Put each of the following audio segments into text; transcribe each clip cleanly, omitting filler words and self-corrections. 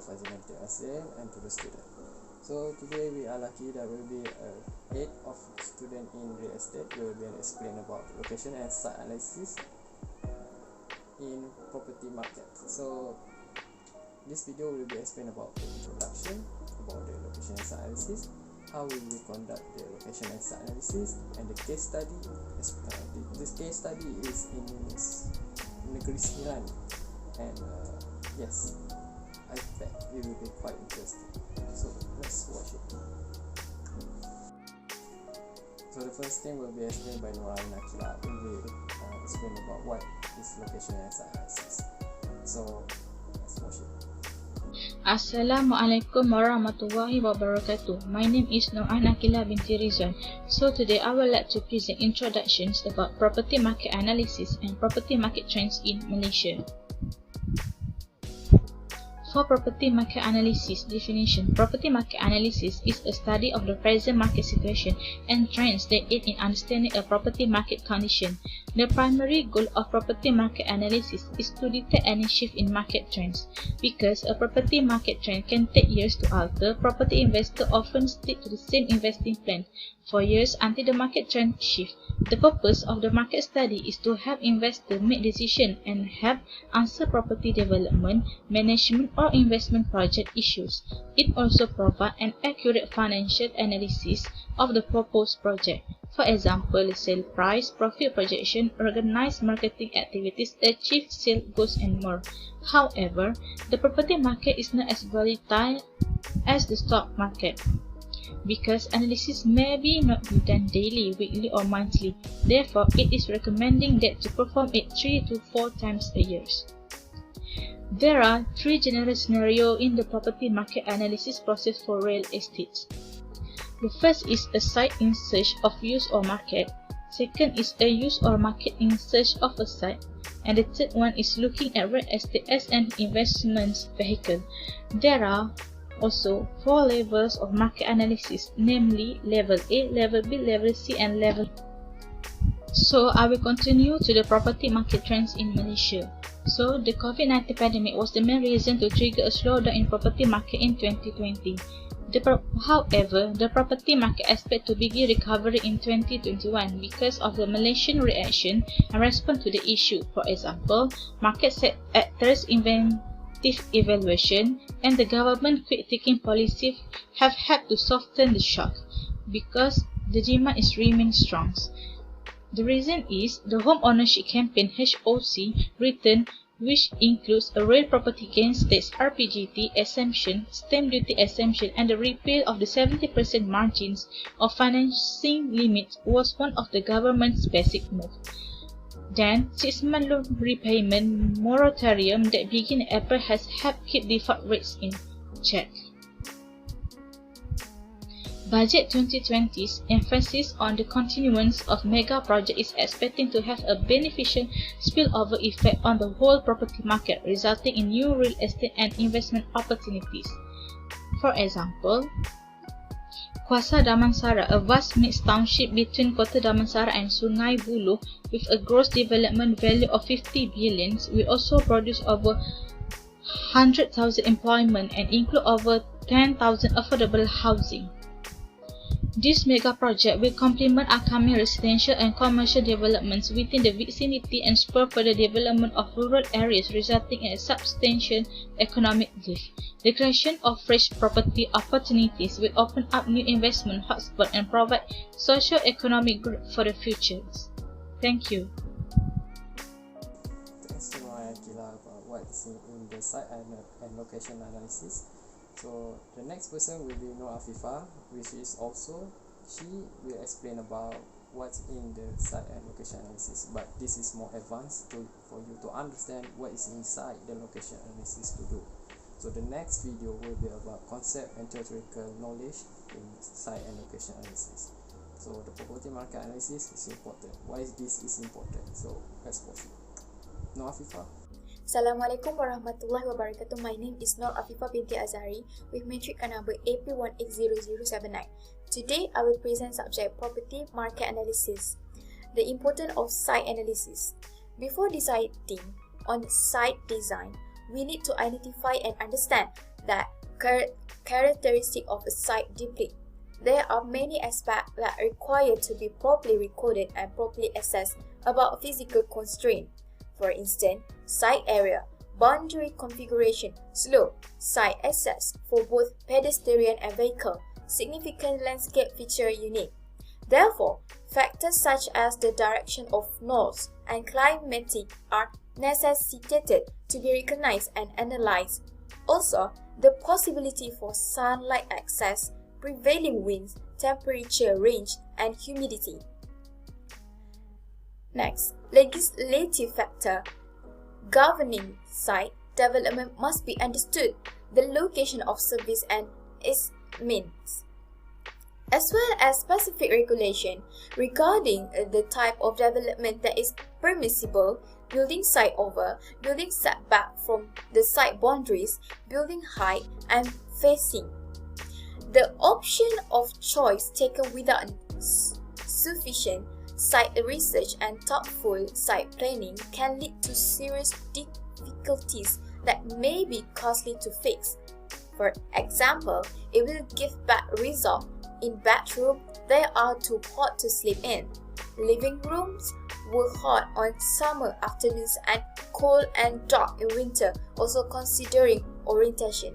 Azimanti Asin and to the student. So today we are lucky that will be 8 of student in real estate. We will be explain about location and site analysis in property market. So this video will be explain about the introduction, about the location and site analysis, how we will conduct the location and site analysis, and the case study. This case study is in Negeri Sembilan, and yes, I bet it will be quite interesting. So let's watch it. So the first thing will be explained by Nur Akila. We will explain about what is location and site analysis. So let's watch it. Assalamualaikum warahmatullahi wabarakatuh. My name is Nur Akila binti Rizwan. So today I would like to present introductions about property market analysis and property market trends in Malaysia. For property market analysis definition, property market analysis is a study of the present market situation and trends that aid in understanding a property market condition. The primary goal of property market analysis is to detect any shift in market trends. Because a property market trend can take years to alter, property investors often stick to the same investing plan for years until the market trend shifts. The purpose of the market study is to help investors make decisions and help answer property development, management or investment project issues. It also provides an accurate financial analysis of the proposed project. For example, sale price, profit projection, organized marketing activities, achieved sale goals and more. However, the property market is not as volatile as the stock market, because analysis may not be done daily, weekly or monthly. Therefore, it is recommending that to perform it 3 to 4 times a year. There are 3 general scenarios in the property market analysis process for real estate. The first is a site in search of use or market. Second is a use or market in search of a site. And the third one is looking at real estate as an investment vehicle. There are also 4 levels of market analysis, namely level A, level B, level C and level. So I will continue to the property market trends in Malaysia. So the COVID-19 pandemic was the main reason to trigger a slowdown in property market in 2020. However, the property market expects to begin recovery in 2021 because of the Malaysian reaction and response to the issue. For example, market actors inventive evaluation and the government quick-taking policy have helped to soften the shock because the demand is remain strong. The reason is the Home Ownership Campaign (HOC) return, which includes a real property gains tax (RPGT) exemption, stamp duty exemption, and the repeal of the 70% margins of financing limit, was one of the government's basic moves. Then, 6-month loan repayment moratorium that began in April has helped keep default rates in check. Budget 2020's emphasis on the continuance of mega project is expecting to have a beneficial spillover effect on the whole property market, resulting in new real estate and investment opportunities. For example, Kuasa Damansara, a vast mixed township between Kota Damansara and Sungai Buloh with a gross development value of 50 billion, will also produce over 100,000 employment and include over 10,000 affordable housing. This mega project will complement upcoming residential and commercial developments within the vicinity and spur further development of rural areas, resulting in a substantial economic lift. The creation of fresh property opportunities will open up new investment hotspots and provide socio-economic growth for the future. Thank you. Thanks to Akila about what is in the site and location analysis. So the next person will be Nur Afifa, which is also, she will explain about what's in the site and location analysis, but this is more advanced for you to understand what is inside the location analysis to do. So the next video will be about concept and theoretical knowledge in site and location analysis. So the property market analysis is important. Why this is important? So let's watch it. Nur Afifa. Assalamualaikum warahmatullahi wabarakatuh. My name is Nur Afifa binti Azhari with matric card number AP180079. Today, I will present subject property market analysis. The importance of site analysis. Before deciding on site design, we need to identify and understand that characteristics of a site deeply. There are many aspects that are required to be properly recorded and properly assessed about physical constraint. For instance, site area, boundary configuration, slope, site access for both pedestrian and vehicle, significant landscape feature unique. Therefore, factors such as the direction of north and climatic are necessitated to be recognized and analyzed. Also, the possibility for sunlight access, prevailing winds, temperature range, and humidity. Next, legislative factor. Governing site development must be understood, the location of service and its means, as well as specific regulation regarding the type of development that is permissible, building site over, building setback from the site boundaries, building height, and facing. The option of choice taken without sufficient site research and thoughtful site planning can lead to serious difficulties that may be costly to fix. For example, it will give bad result in bedroom they are too hot to sleep in. Living rooms were hot on summer afternoons and cold and dark in winter, also considering orientation.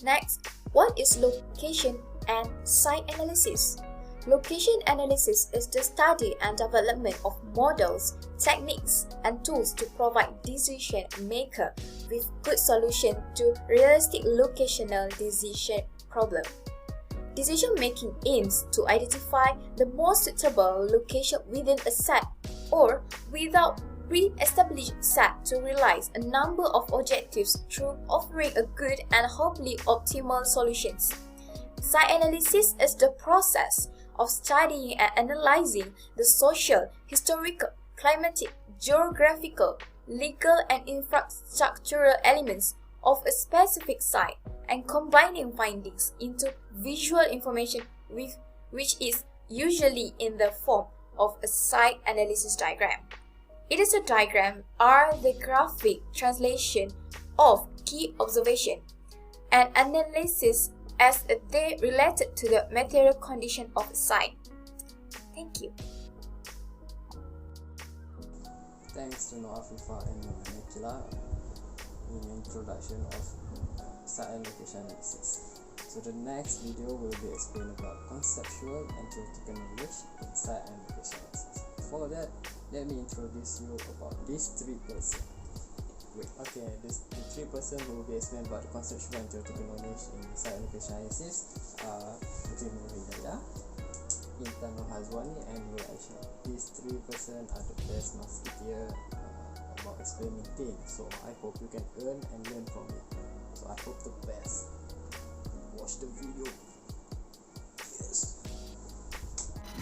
Next, what is location and site analysis? Location analysis is the study and development of models, techniques, and tools to provide decision maker with good solution to realistic locational decision problem. Decision making aims to identify the most suitable location within a set or without pre-established set to realize a number of objectives through offering a good and hopefully optimal solutions. Site analysis is the process of studying and analyzing the social, historical, climatic, geographical, legal, and infrastructural elements of a specific site and combining findings into visual information which is usually in the form of a site analysis diagram. It is a diagram are the graphic translation of key observation and analysis as they related to the material condition of a site. Thank you. Thanks to Afifa and Nikila in introduction of site and location analysis. So the next video will be explain about conceptual and theoretical knowledge in site and location analysis. Before that, let me introduce you about these three persons. The three persons who will be explained about the conceptual and theoretical knowledge in site and location analysis are Putri Hidayah, Intan Hazwani, and Nur Aisyah. These three persons are the best musketeer about explaining things. So I hope you can earn and learn from it. So I hope the best. Watch the video. Yes.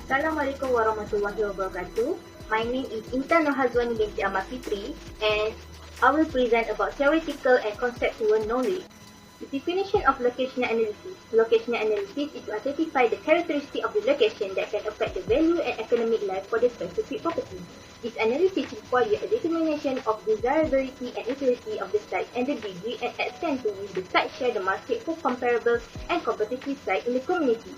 Assalamualaikum warahmatullahi wabarakatuh. My name is Intan Hazwani binti Ahmad Fitri and I will present about theoretical and conceptual knowledge. The definition of locational analysis. Locational analysis is to identify the characteristic of the location that can affect the value and economic life for the specific property. This analysis requires a determination of desirability and utility of the site and the degree and extent to which the site share the market for comparable and competitive sites in the community.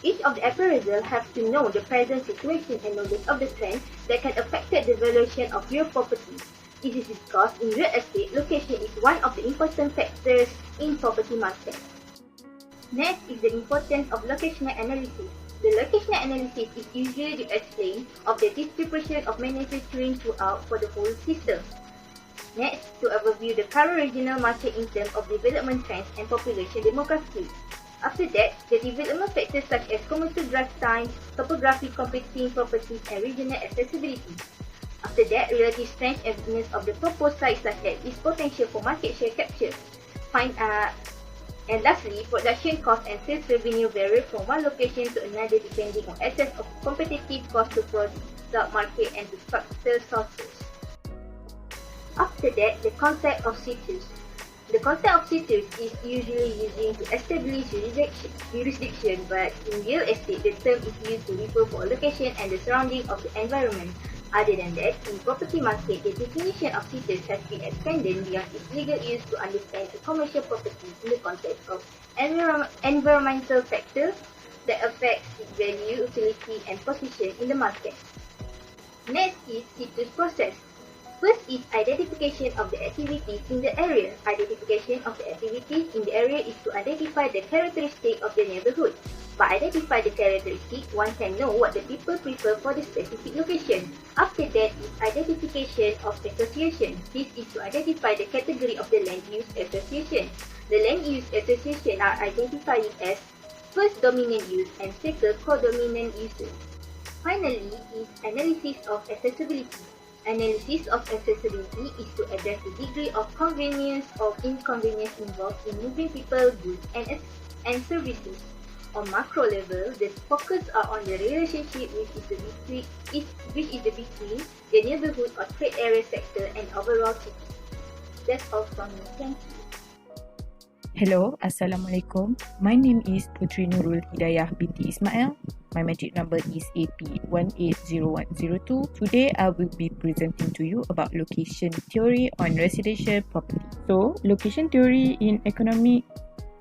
Each of the appraisal have to know the present situation and knowledge of the trend that can affect the valuation of your property. It is discussed in real estate, location is one of the important factors in property market. Next is the importance of locational analysis. The locational analysis is usually the explain of the distribution of manufacturing throughout for the whole system. Next, to overview the current regional market in terms of development trends and population demography. After that, the development factors such as commuter drive time, topography, competing properties, and regional accessibility. After that, relative strength and weakness of the proposed site such as its potential for market share capture. And lastly, production cost and sales revenue vary from one location to another depending on access of competitive cost to product market and to structural sources. After that, the concept of situs. The concept of situs is usually used to establish jurisdiction, but in real estate, the term is used to refer for a location and the surrounding of the environment. Other than that, in property market, the definition of cities has been extended beyond its legal use to understand a commercial property in the context of environmental factors that affect its value, utility, and position in the market. Next is situs process. First is identification of the activities in the area. Identification of the activities in the area is to identify the characteristic of the neighborhood. By identifying the characteristic, one can know what the people prefer for the specific location. After that is identification of association. This is to identify the category of the land use association. The land use association are identified as first dominant use and second co-dominant uses. Finally is analysis of accessibility. Analysis of accessibility is to address the degree of convenience or inconvenience involved in moving people, goods, and services. On macro level, the focus are on the relationship which is between the neighborhood or trade area sector and overall city. That's all from me. Thank you. Hello, Assalamualaikum. My name is Putri Nurul Hidayah binti Ismail. My metric number is AP180102. Today, I will be presenting to you about location theory on residential property. So, location theory in economic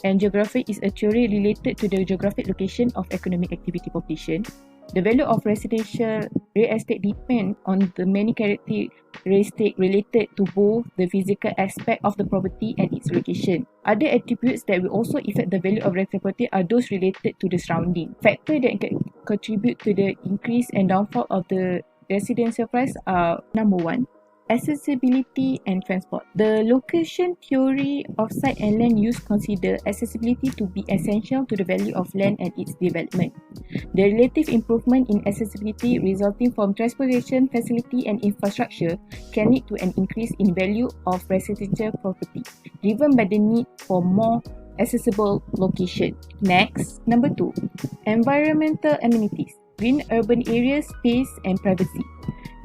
and geography is a theory related to the geographic location of economic activity population. The value of residential real estate depends on the many characteristics related to both the physical aspect of the property and its location. Other attributes that will also affect the value of real property are those related to the surrounding. Factors that can contribute to the increase and downfall of the residential price are: number one, accessibility and transport. The location theory of site and land use consider accessibility to be essential to the value of land and its development. The relative improvement in accessibility resulting from transportation facility and infrastructure can lead to an increase in value of residential property, driven by the need for more accessible location. Next, number two, environmental amenities. Green urban areas, space and privacy.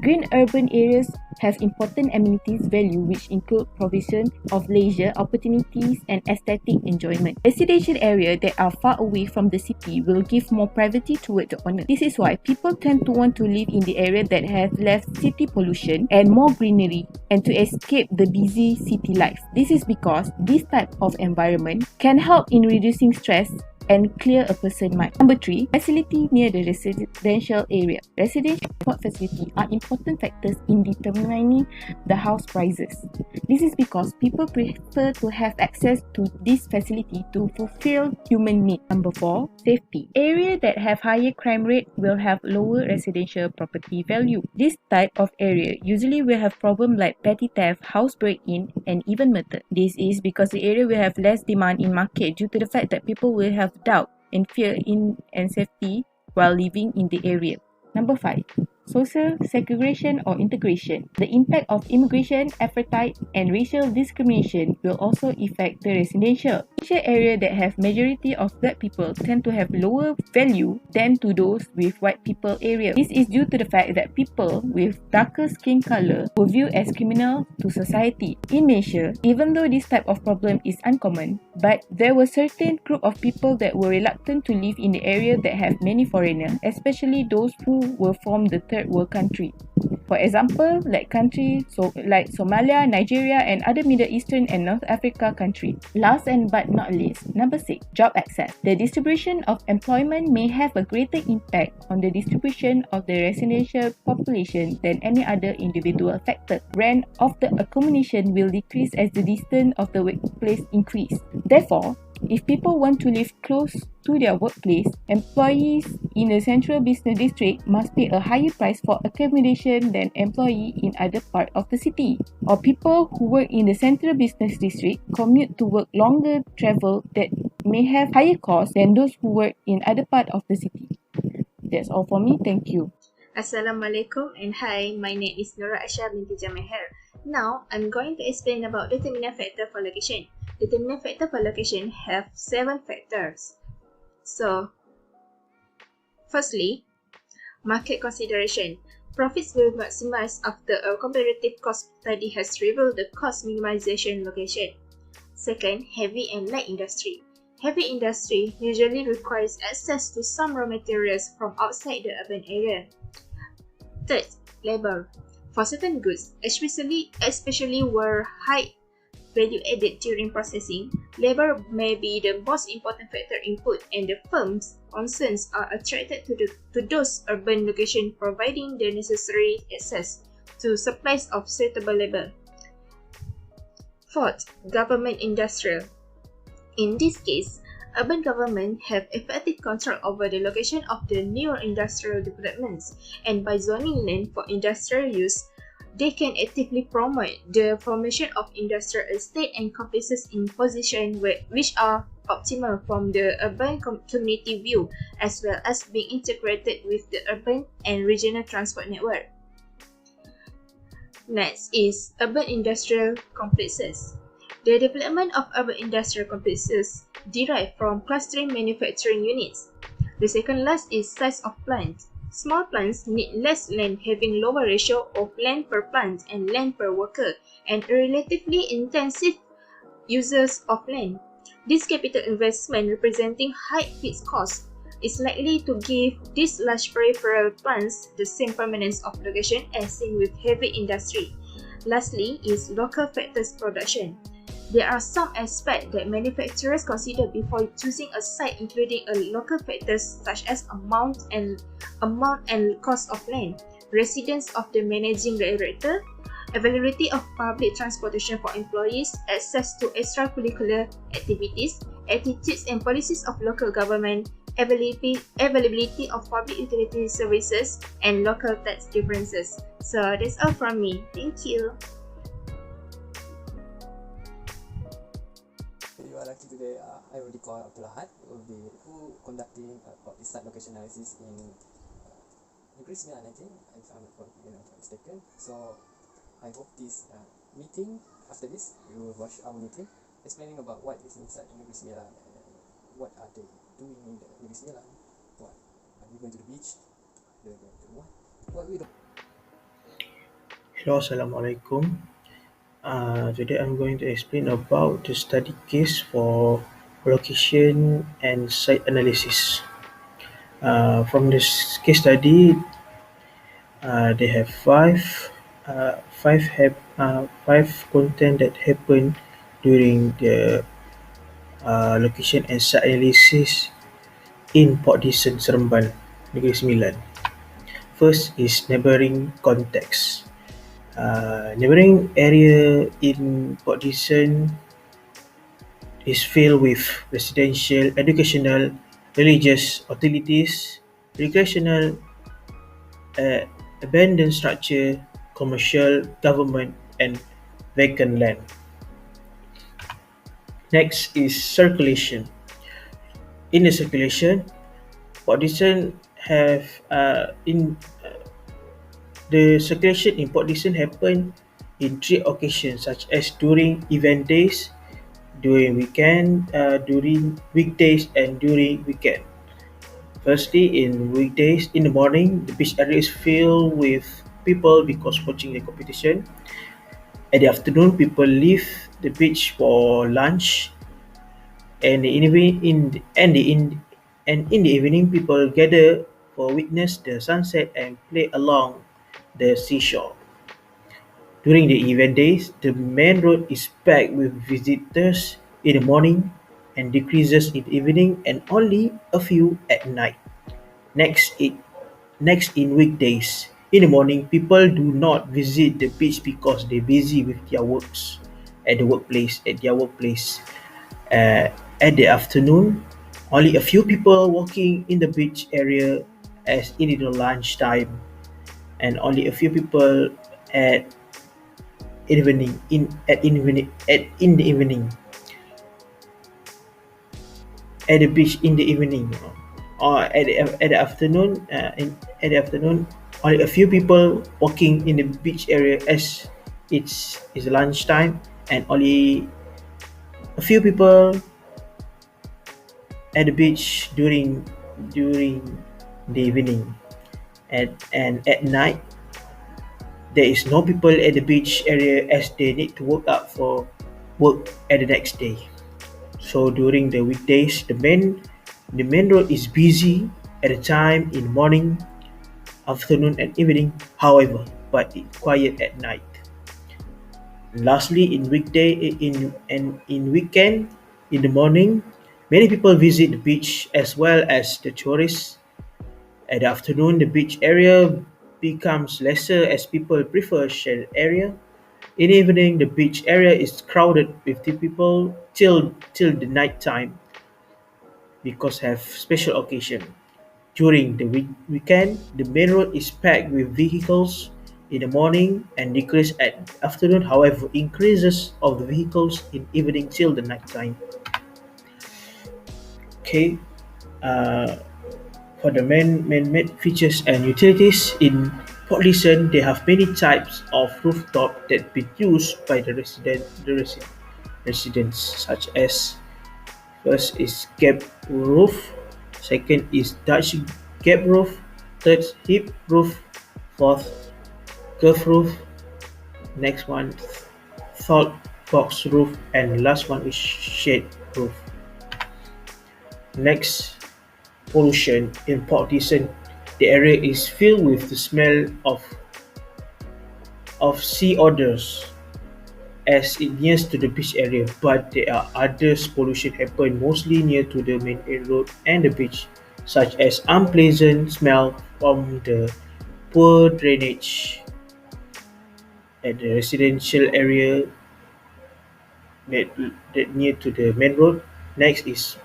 Green urban areas have important amenities value which include provision of leisure opportunities and aesthetic enjoyment. Residential areas that are far away from the city will give more privacy toward the owner. This is why people tend to want to live in the area that has less city pollution and more greenery and to escape the busy city life. This is because this type of environment can help in reducing stress and clear a person's mind. Number three, facility near the residential area. Residential transport facility are important factors in determining the house prices. This is because people prefer to have access to this facility to fulfill human needs. Number four, safety. Areas that have higher crime rate will have lower residential property value. This type of area usually will have problems like petty theft, house break-in, and even murder. This is because the area will have less demand in market due to the fact that people will have doubt and fear in and safety while living in the area. Number five, social segregation or integration. The impact of immigration, appetite, and racial discrimination will also affect the residential. Residential areas that have majority of black people tend to have lower value than to those with white people areas. This is due to the fact that people with darker skin color were viewed as criminal to society. In Malaysia, even though this type of problem is uncommon, but there were certain group of people that were reluctant to live in the area that have many foreigners, especially those who were from the third world country. For example, like countries like Somalia, Nigeria, and other Middle Eastern and North Africa countries. Last and but not least, number six, job access. The distribution of employment may have a greater impact on the distribution of the residential population than any other individual factor. Rent of the accommodation will decrease as the distance of the workplace increase. Therefore, if people want to live close to their workplace, employees in the central business district must pay a higher price for accommodation than employees in other parts of the city. Or people who work in the central business district commute to work longer travel that may have higher costs than those who work in other parts of the city. That's all for me. Thank you. Assalamualaikum and hi, my name is Nura Asha binti Jameher. Now, I'm going to explain about determinant factor for location. Determinant factor for location have 7 factors. So, firstly, market consideration. Profits will maximize after a comparative cost study has revealed the cost minimization location. Second, heavy and light industry. Heavy industry usually requires access to some raw materials from outside the urban area. Third, labor. For certain goods, especially where high value added during processing, labor may be the most important factor input, and the firms concerned are attracted to those urban locations providing the necessary access to supplies of suitable labor. Fourth, government industrial. In this case, urban government have effective control over the location of the new industrial developments, and by zoning land for industrial use, they can actively promote the formation of industrial estate and complexes in positions which are optimal from the urban community view, as well as being integrated with the urban and regional transport network. Next is urban industrial complexes. The development of urban industrial complexes derive from clustering manufacturing units. The second last is size of plant. Small plants need less land, having lower ratio of land per plant and land per worker, and a relatively intensive users of land. This capital investment, representing high fixed costs, is likely to give these large peripheral plants the same permanence of location as seen with heavy industry. Lastly is local factors production. There are some aspects that manufacturers consider before choosing a site, including local factors such as amount and cost of land, residence of the managing director, availability of public transportation for employees, access to extracurricular activities, attitudes and policies of local government, availability of public utility services, and local tax differences. So that's all from me. Thank you. You are lucky today. I will call Abdul Ahad, will be who conducting the site location analysis in Greece Milan, I think, if I'm not mistaken. So I hope this meeting, after this, you will watch our meeting explaining about what is inside Greece Milan and what are they doing in the Greece Milan. What are you going to the beach? What we do? Hello, Assalamualaikum. Today I'm going to explain about the study case for location and site analysis. From this case study, they have five content that happen during the location and site analysis in Port Dickson, Seremban, Negeri Sembilan. First is neighbouring context. Neighbouring area in Port Dickson is filled with residential, educational, religious, utilities, recreational, abandoned structure, commercial, government, and vacant land. Next is circulation. In the circulation, Port Dickson have the circulation in Port Dickson happen in three occasions, such as during event days, during weekend, during weekdays, and during weekend. Firstly, in weekdays, in the morning, the beach area is filled with people because watching the competition. At the afternoon, people leave the beach for lunch, and in the evening, people gather for witness the sunset and play along the seashore. During the event days, the main road is packed with visitors in the morning and decreases in the evening and only a few at night. Next, in weekdays, in the morning, people do not visit the beach because they're busy with their works at their workplace. At the afternoon, only a few people walking in the beach area as it is lunchtime, and only a few people at in the evening at the beach in the evening, or at the afternoon. At the afternoon, only a few people walking in the beach area as it's lunchtime, and only a few people at the beach during the evening. And at night, there is no people at the beach area as they need to work up for work at the next day. So during the weekdays, the main road is busy at the time in the morning. afternoon and evening, however, but it's quiet at night. Lastly, in weekday and in weekend, in the morning, many people visit the beach as well as the tourists. At the afternoon, the beach area becomes lesser as people prefer shared area. In the evening, the beach area is crowded with the people till the night time because have special occasion. During the weekend, the main road is packed with vehicles in the morning and decrease at afternoon. However, increases of the vehicles in evening till the night time. Okay, uh, for the main features and utilities in Port Dickson, they have many types of rooftop that be used by residents, such as first is gap roof, second is Dutch gap roof, third hip roof, fourth curve roof, next one thought box roof, and last one is shade roof. Next, pollution in Port Dickson. The area is filled with the smell of sea odors as it nears to the beach area, but there are others pollution happen mostly near to the main road and the beach, such as unpleasant smell from the poor drainage at the residential area that, that near to the main road. Next is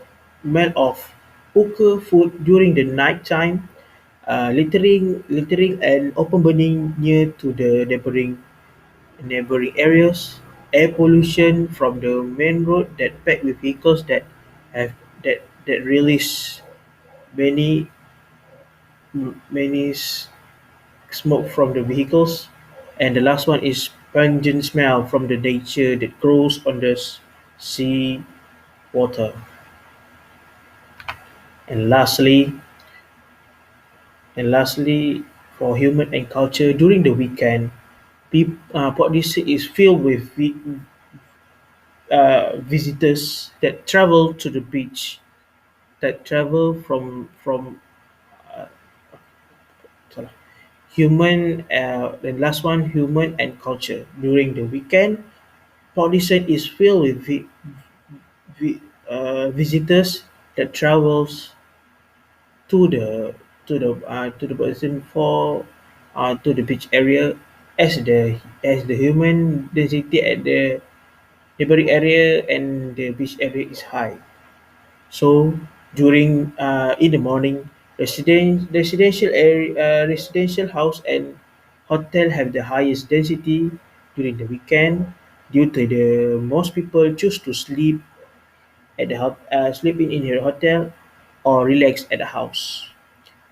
smell of hooker food during the night time, littering and open burning near to the neighboring areas, air pollution from the main road that packed with vehicles have that release many many smoke from the vehicles, and the last one is pungent smell from the nature that grows on the sea water. And lastly, for human and culture during the weekend, Port Dickson is filled with visitors that travel to the beach, that travel from uh, sorry, the last one, human and culture during the weekend. Pollution is filled with vi- visitors that travels to the to the person for to the beach area as the human density at the neighboring area and the beach area is high. So during in the morning, residential house and hotel have the highest density during the weekend due to the most people choose to sleep at the sleeping in your hotel or relax at the house.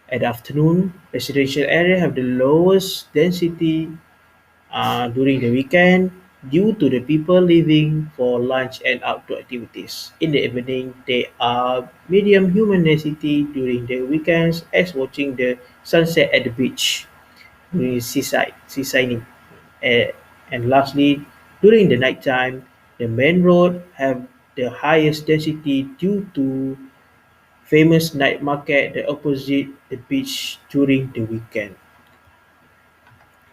At the afternoon, residential area have the lowest density during the weekend due to the people leaving for lunch and outdoor activities. In the evening, there are medium human density during the weekends as watching the sunset at the beach during seaside. Uh, and lastly, during the nighttime, the main road have the highest density due to famous night market that opposite the beach during the weekend.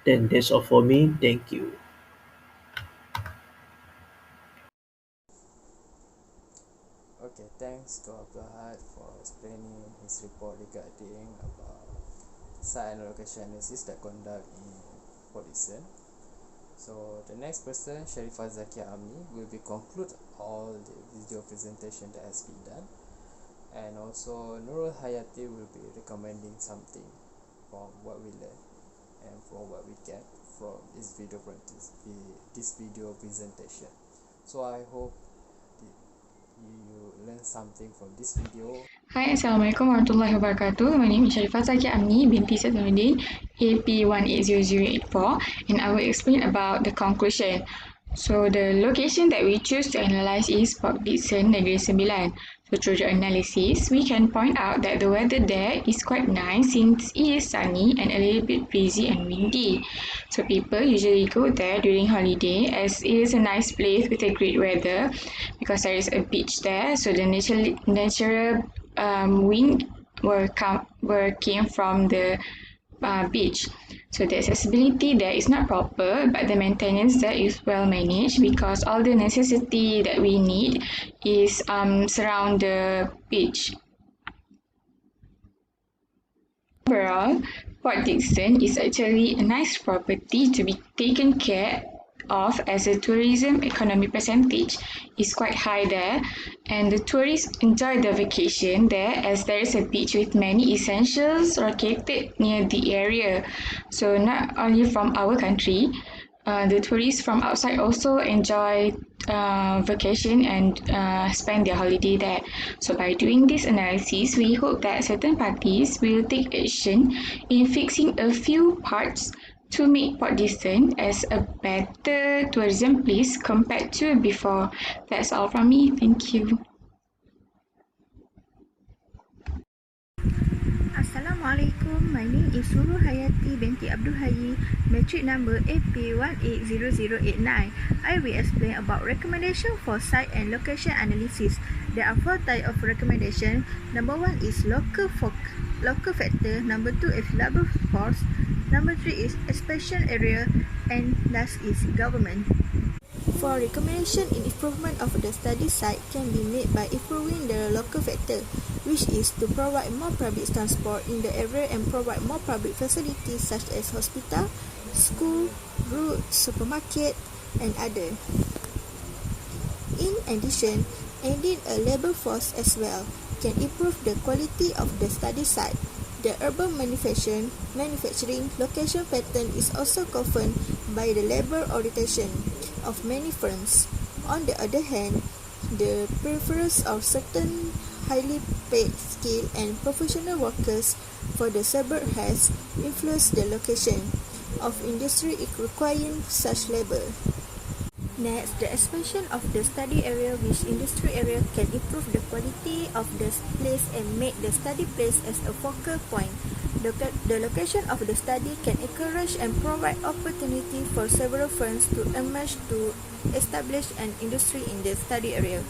Then that's all for me. Thank you. Okay, thanks to Abdulhad for explaining his report regarding about site and location analysis that conduct in Police. So the next person, Sharifah Zakia Amni, will be conclude all the video presentation that has been done, and also Nurul Hayati will be recommending something from what we learned and from what we get from this this video presentation. So I hope you learn something from this video. Hi, Assalamualaikum warahmatullahi wabarakatuh. My name is Sharifah Zakia Amni binti Saifuddin, AP180084, and I will explain about the conclusion. So, the location that we choose to analyze is Port Dickson, Negeri Sembilan. So, through the analysis, we can point out that the weather there is quite nice since it is sunny and a little bit breezy and windy. So, people usually go there during holiday as it is a nice place with a great weather because there is a beach there. So, the natural wind came from the beach. So the accessibility there is not proper, but the maintenance there is well managed because all the necessity that we need is surround the beach. Overall, Port Dickson is actually a nice property to be taken care of, as the tourism economy percentage is quite high there, and the tourists enjoy the vacation there as there is a beach with many essentials located near the area. So not only from our country, the tourists from outside also enjoy vacation and spend their holiday there. So by doing this analysis, we hope that certain parties will take action in fixing a few parts to make Port Dickson as a better tourism place compared to before. That's all from me. Thank you. Assalamualaikum. My name is Suru Hayati binti Abdul Hayy, metric number AP180089. I will explain about recommendation for site and location analysis. There are 4 types of recommendation. Number 1 is local factor. Number 2 is labor force. Number 3 is expansion area, and last is government. For recommendation in improvement of the study site can be made by improving the local factor, which is to provide more public transport in the area and provide more public facilities such as hospital, school, road, supermarket, and other. In addition, adding a labor force as well can improve the quality of the study site. The urban manufacturing location pattern is also governed by the labor orientation of many firms. On the other hand, the preference of certain highly paid, skilled, and professional workers for the suburb has influenced the location of industry requiring such labor. Next, the expansion of the study area with industry area can improve the quality of the place and make the study place as a focal point. The location of the study can encourage and provide opportunity for several firms to emerge to establish an industry in the study area.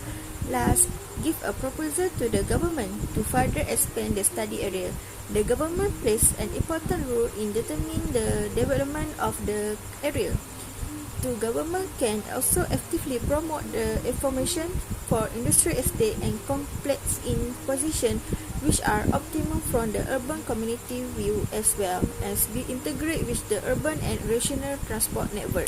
Last, give a proposal to the government to further expand the study area. The government plays an important role in determining the development of the area. The government can also actively promote the information for industry estate and complex in position which are optimum from the urban community view as well as be integrated with the urban and regional transport network.